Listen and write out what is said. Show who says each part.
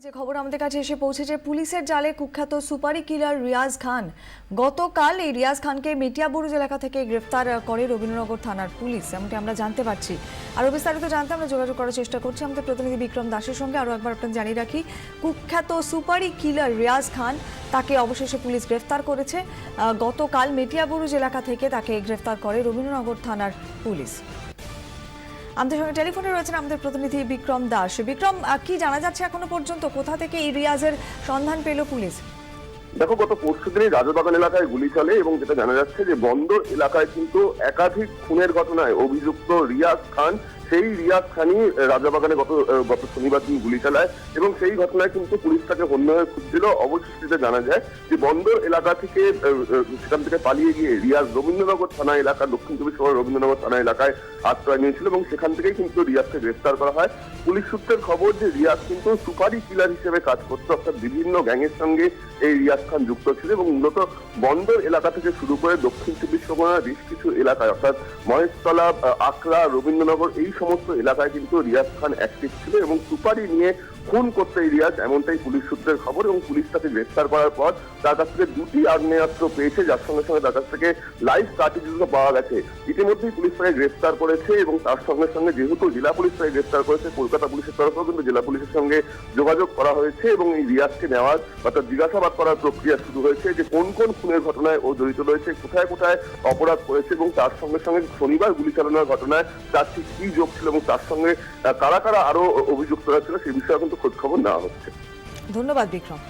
Speaker 1: যে খবর আমাদের কাছে এসে পৌঁছেছে, পুলিশের জালে কুখ্যাত সুপারি কিলার রিয়াজ খান। গতকাল এই রিয়াজ খানকে মেটিয়াবুরুজ এলাকা থেকে গ্রেফতার করে রবীন্দ্রনগর থানার পুলিশ, এমনটি আমরা জানতে পারছি। আরও বিস্তারিত জানতে আমরা যোগাযোগ করার চেষ্টা করছি আমাদের প্রতিনিধি বিক্রম দাসের সঙ্গে। আরও একবার আপনাদের জানিয়ে রাখি, কুখ্যাত সুপারি কিলার রিয়াজ খান তাকে অবশেষে পুলিশ গ্রেফতার করেছে। গতকাল মেটিয়াবুরুজ এলাকা থেকে তাকে গ্রেফতার করে রবীন্দ্রনগর থানার পুলিশ। আমাদের সঙ্গে টেলিফোনে রয়েছেন আমাদের প্রতিনিধি বিক্রম দাস। বিক্রম, কি জানা যাচ্ছে এখনো পর্যন্ত, কোথা থেকে এই রিয়াজের সন্ধান পেল পুলিশ?
Speaker 2: দেখো, গত পরশুদিনই রাজাবাগান এলাকায় গুলি চলে এবং যেটা জানা যাচ্ছে যে বন্দর এলাকায় কিন্তু একাধিক খুনের ঘটনায় অভিযুক্ত রিয়াজ খান, সেই রিয়াজ খানই রাজাবাগানে গত শনিবার দিন গুলি চালায় এবং সেই ঘটনায় কিন্তু পুলিশ তাকে হন্য হয়ে খুঁজছিল। অবশেষে জানা যায় যে বন্দর এলাকা থেকে সেখান থেকে পালিয়ে গিয়ে রিয়াজ রবীন্দ্রনগর থানা এলাকা, দক্ষিণ চব্বিশ পরগনার রবীন্দ্রনগর থানা এলাকায় আশ্রয় নিয়েছিল এবং সেখান থেকেই কিন্তু রিয়াজকে গ্রেফতার করা হয়। পুলিশ সূত্রের খবর যে রিয়াজ কিন্তু সুপারি কিলার হিসেবে কাজ করতো, অর্থাৎ বিভিন্ন গ্যাংয়ের সঙ্গে এই রিয়াজ খান যুক্ত ছিল এবং মূলত বন্দর এলাকা থেকে শুরু করে দক্ষিণ চব্বিশ পরগনার বেশ কিছু এলাকায়, অর্থাৎ মহেশতলা, আকরা, রবীন্দ্রনগর, এই সমস্ত এলাকায় কিন্তু রিয়াজ খান অ্যাক্টিভ ছিল এবং সুপারি নিয়ে খুন করতে এই রিয়াজ, এমনটাই পুলিশ সূত্রের খবর। এবং পুলিশ তাকে গ্রেফতার করার পর তার কাছ থেকে দুটি আগ্নেয়াস্ত্র পেয়েছে, যার সঙ্গে সঙ্গে তার কাছ থেকে লাইভ কার্টিজও পাওয়া গেছে। ইতিমধ্যেই পুলিশ তাকে গ্রেফতার করেছে এবং তার সঙ্গে সঙ্গে যেহেতু জেলা পুলিশ তাকে গ্রেফতার করেছে, কলকাতা পুলিশের তরফেও কিন্তু জেলা পুলিশের সঙ্গে যোগাযোগ করা হয়েছে এবং এই রিয়াজকে নেওয়ার অর্থাৎ জিজ্ঞাসাবাদ করার প্রক্রিয়া শুরু হয়েছে যে কোন কোন খুনের ঘটনায় ও জড়িত রয়েছে, কোথায় কোথায় অপরাধ করেছে এবং তার সঙ্গে সঙ্গে শনিবার গুলি চালানোর ঘটনায় তার ঠিক কি যোগ ছিল এবং তার সঙ্গে কারা কারা আরো অভিযুক্তরা ছিল সেই বিষয়ে কিন্তু খোঁজ খবর নেওয়া হচ্ছে।
Speaker 1: ধন্যবাদ বিক্রম।